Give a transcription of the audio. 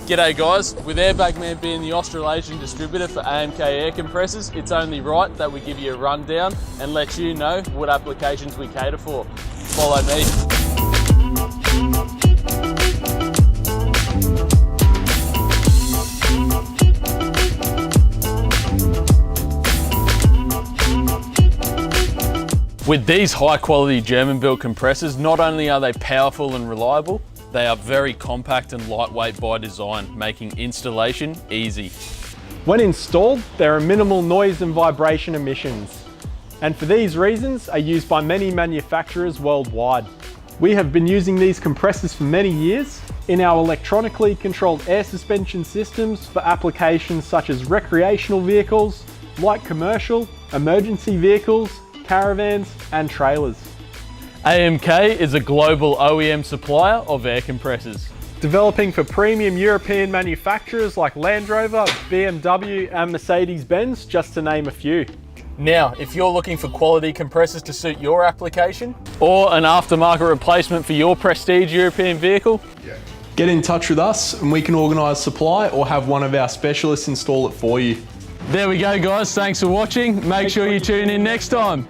G'day guys, with Airbag Man being the Australasian distributor for AMK Air Compressors, it's only right that we give you a rundown and let you know what applications we cater for. Follow me. With these high-quality German-built compressors, not only are they powerful and reliable, they are very compact and lightweight by design, making installation easy. When installed, there are minimal noise and vibration emissions, and for these reasons are used by many manufacturers worldwide. We have been using these compressors for many years in our electronically controlled air suspension systems for applications such as recreational vehicles, light commercial, emergency vehicles, caravans and trailers. AMK is a global OEM supplier of air compressors, developing for premium European manufacturers like Land Rover, BMW and Mercedes Benz, just to name a few. Now, if you're looking for quality compressors to suit your application, or an aftermarket replacement for your prestige European vehicle, get in touch with us and we can organise supply or have one of our specialists install it for you. There we go guys, thanks for watching. Make sure you tune in next time.